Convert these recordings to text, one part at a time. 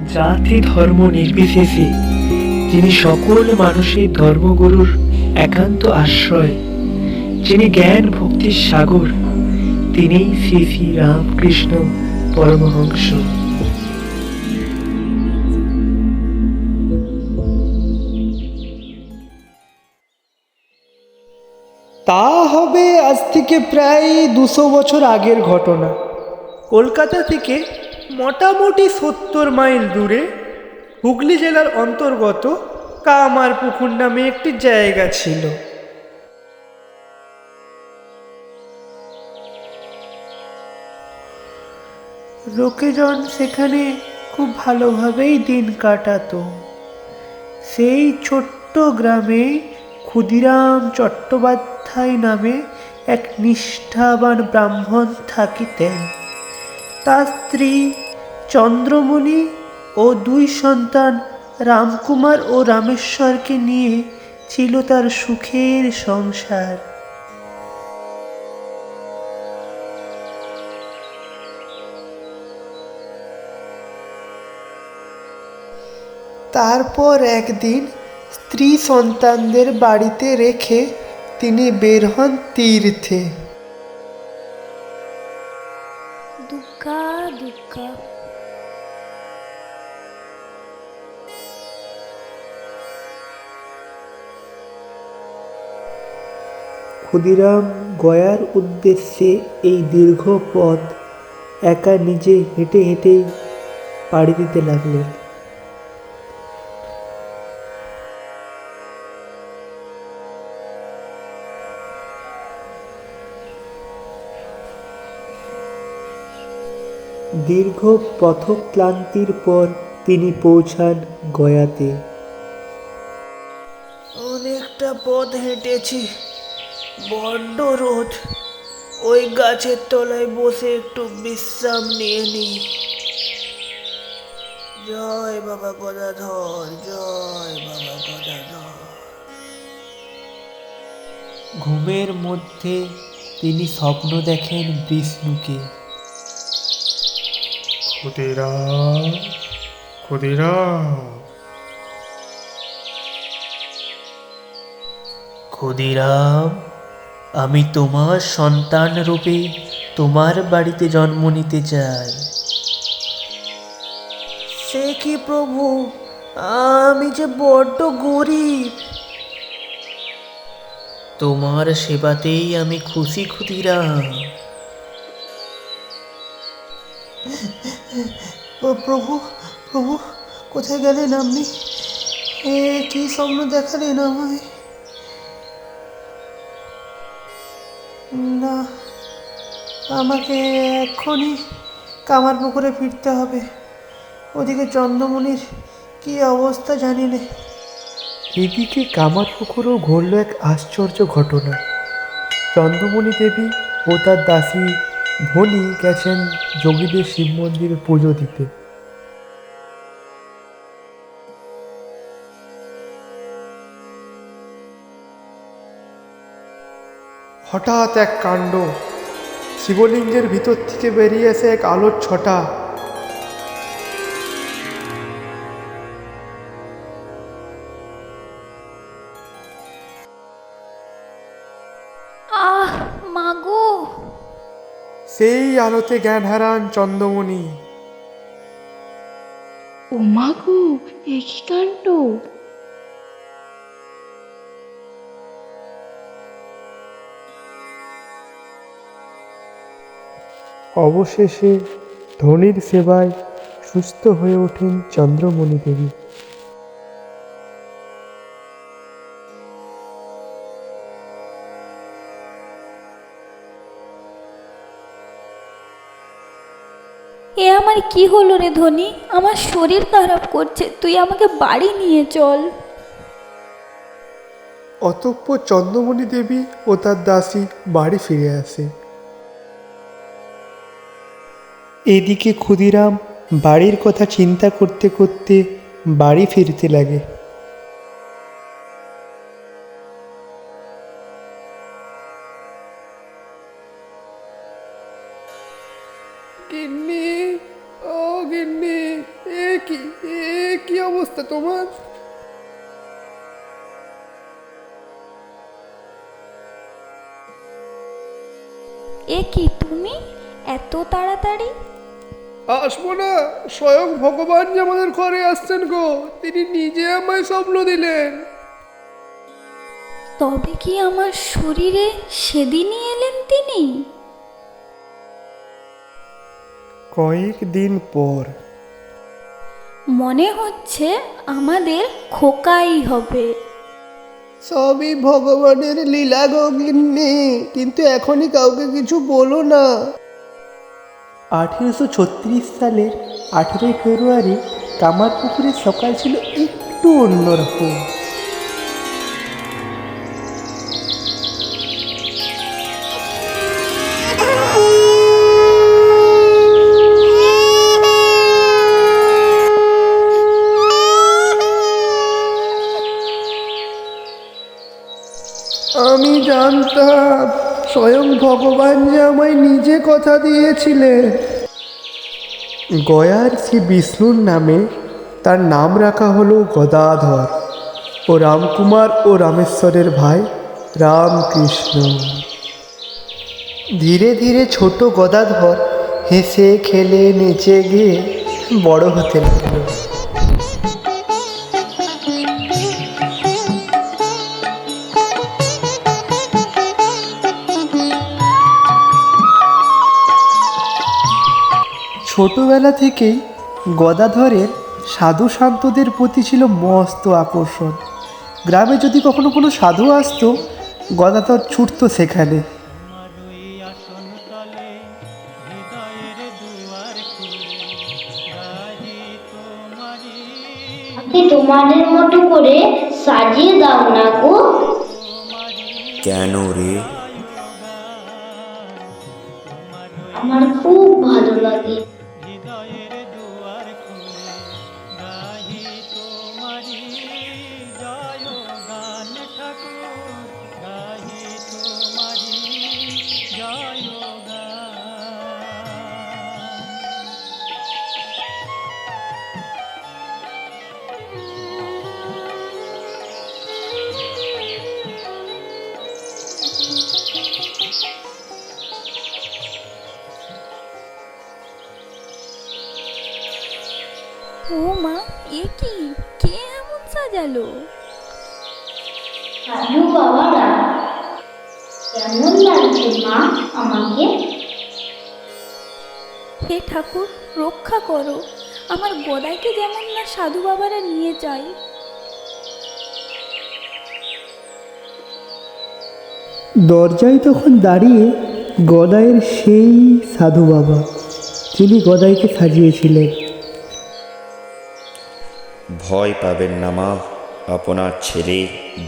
জাতি ধর্ম নির্বিশেষে যিনি সকল মানুষের ধর্মগুরুর একান্ত আশ্রয়, যিনি জ্ঞান ভক্তির সাগর, তিনি শ্রী শ্রী রামকৃষ্ণ পরমহংস। তা হবে আজ থেকে প্রায় 200 বছর আগের ঘটনা। কলকাতা থেকে মোটামুটি 70 মাইল দূরে হুগলি জেলার অন্তর্গত কামারপুকুর নামে একটি জায়গা ছিল। লোকেজন সেখানে খুব ভালোভাবেই দিন কাটাতো। সেই ছোট্ট গ্রামে ক্ষুদিরাম চট্টোপাধ্যায় নামে এক নিষ্ঠাবান ব্রাহ্মণ থাকিতেন। তার স্ত্রী চন্দ্রমণি ও 2 সন্তান রামকুমার ও রামেশ্বরকে নিয়ে ছিল তার সুখের সংসার। তারপর একদিন স্ত্রী সন্তানদের বাড়িতে রেখে তিনি বের হন তীর্থে। দুগ্গা দুগ্গা। ক্ষুদিরাম গয়ার উদ্দেশ্যে এই দীর্ঘ পথ একা নিজে হেঁটে হেঁটেই পাড়ি দিতে লাগলেন। দীর্ঘ পথক্লান্তির পর তিনি পৌঁছান গয়াতে। অনেকটা পথ হেঁটেছি, বড্ড রোদ। ওই গাছের তলায় বসে একটু বিশ্রাম নিয়ে নি। জয় বাবা গদাধর, জয় বাবা গদাধর। ঘুমের মধ্যে তিনি স্বপ্ন দেখেন বিষ্ণুকে। ক্ষুদিরাম, ক্ষুদিরাম, ক্ষুদিরাম, আমি তোমার সন্তান রূপে তোমার বাড়িতে জন্ম নিতে চাই। সে কি প্রভু, আমি যে বড্ড গরিব। তোমার সেবাতেই আমি খুশি ক্ষুদিরাম। ও প্রভু, প্রভু, কোথায় গেলেন আপনি? কি স্বপ্ন দেখালেন আমায়? না, আমাকে এক্ষুনি কামারপুকুরে ফিরতে হবে। ওদিকে চন্দ্রমণির কি অবস্থা জানি না। এদিকে কামারপুকুরেও ঘটল এক আশ্চর্য ঘটনা। চন্দ্রমণি দেবী ও তার দাসী ধনী গেছেন যোগীদের শিব মন্দিরে পুজো দিতে। হঠাৎ এক কাণ্ড, শিবলিঙ্গের ভিতর থেকে বেরিয়ে এসে এক আলোর ছটা। আহ মাগো। সেই আলোতে জ্ঞান হারান চন্দ্রমণি। ও মা গো, এ কি কাণ্ড! অবশেষে ধনির সেবায় সুস্থ হয়ে ওঠেন চন্দ্রমণি দেবী। এ আমার কি হলো রে ধনী? আমার শরীর খারাপ করছে, তুই আমাকে বাড়ি নিয়ে চল। অতঃপর চন্দ্রমণি দেবী ও তার দাসী বাড়ি ফিরে আসে। এদিকে ক্ষুদিরাম বাড়ির কথা চিন্তা করতে করতে বাড়ি ফিরতে লাগে। গিন্নি, ও গিন্নি, এ কি অবস্থা তোমার? এ কি তুমি এত তাড়াতাড়ি? আসবো না? স্বয়ং ভগবান যে আমাদের ঘরে আসছেন গো, তিনি নিজে আমায় স্বপ্ন দিলেন। তবে কি আমার শরীরে সেদিনই এলেন তিনি? কয়েকদিন পর মনে হচ্ছে আমাদের খোকাই হবে। সবই ভগবানের লীলা গো গিন্নি, কিন্তু এখনই কাউকে কিছু বলো না। 1836 সালের 18 ফেব্রুয়ারি কামারপুকুরের সকাল ছিল একটু অন্যরকম। আমি জানতাম স্বয়ং ভগবান যে আমায় নিজে কথা দিয়েছিলেন। গয়ার শ্রী বিষ্ণুর নামে তার নাম রাখা হলো গদাধর, ও রামকুমার ও রামেশ্বরের ভাই রামকৃষ্ণ। ধীরে ধীরে ছোট গদাধর হেসে খেলে নেচে গিয়ে বড় হতে লাগলো। ছোটবেলা থেকেই গদাধরের সাধু শান্তদের প্রতি ছিল মস্ত আকর্ষণ। গ্রামে যদি কখনো কোনো সাধু আসতো, গদাধর ছুটতো সেখানে। আপনি তোমাদের মতো করে সাজিয়ে দাও না গো। কেন রে? আমার খুব ভালো লাগে। ও মা, এ কি? কে এমন সাজালো? সাধু বাবারা, কেমন লাগছে মা আমাকে? হে ঠাকুর, রক্ষা করো, আমার গদাইকে যেমন না সাধু বাবারা নিয়ে যায়। দরজায় তখন দাঁড়িয়ে গদাইয়ের সেই সাধু বাবা, যিনি গদাইকে সাজিয়েছিলেন। ভয় পাবেন না মা, আপনার ছেলে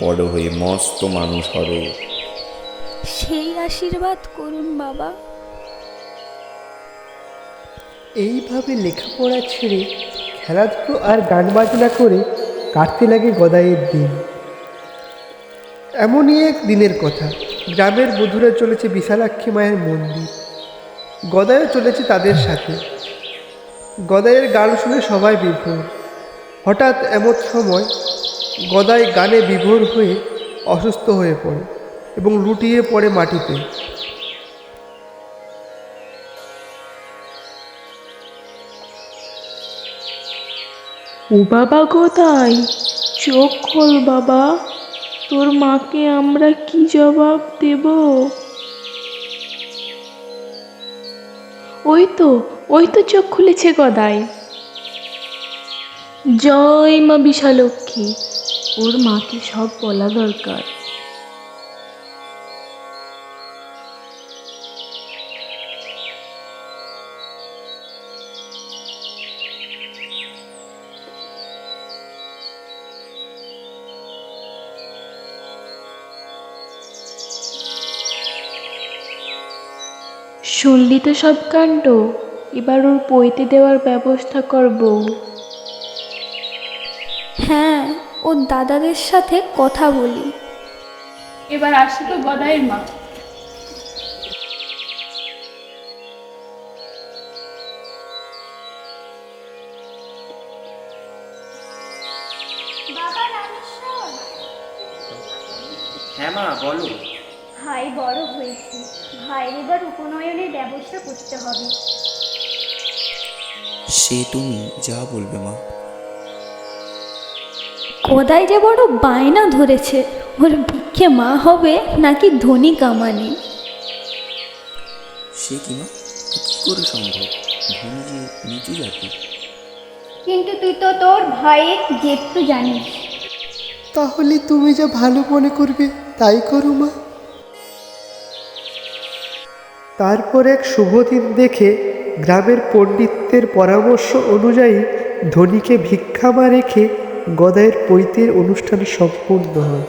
বড় হয়ে মস্ত মানুষ হবে। সেই আশীর্বাদ করুন বাবা। এইভাবে লেখাপড়া ছেড়ে খেলাধুলো আর গান বাজনা করে কাটতে লাগে গদাইয়ের দিন। এমনই এক দিনের কথা, গ্রামের বধূরা চলেছে বিশালাক্ষী মায়ের মন্দির। গদাইও চলেছে তাদের সাথে। গদাইয়ের গান শুনে সবাই বিভোর। হঠাৎ এমন সময় গদাই গানে বিভোর হয়ে অসুস্থ হয়ে পড়ে এবং লুটিয়ে পড়ে মাটিতে। ও বাবা গদাই, চোখ খোল বাবা, তোর মাকে আমরা কি জবাব দেব? ওই তো চোখ খুলেছে গদাই। জয় মা বিশালক্ষী, ওর মাকে সব বলা দরকার। শুনলি তো সব কাণ্ড, এবার ওর পইতে দেওয়ার ব্যবস্থা করব। হ্যাঁ, ওর দাদাদের সাথে কথা বলি। এবার আসি তো গদাইয়ের মা। বাবা রামেশ্বর, হ্যাঁ মা বলো। ভাই বড় হয়েছে, ভাইয়ের এবার উপনয়নের ব্যবস্থা করতে হবে। সে তুমি যা বলবে মা। কোদাই যে বড় বায়না ধরেছে, ওর ভিক্ষে মা হবে নাকি ধনী কামানি। সে কি মা, তা কি করে সম্ভব? ধনী যে নিচু জাতি। কিন্তু তুই তো তোর ভাইয়ের জেঠু জানিস। তাহলে তুমি যা ভালো মনে করবে তাই করো মা। তারপর এক শুভ দিন দেখে গ্রামের পণ্ডিতদের পরামর্শ অনুযায়ী ধনীকে ভিক্ষামা রেখে গদাইয়ের পৈতের অনুষ্ঠান সম্পূর্ণ হয়।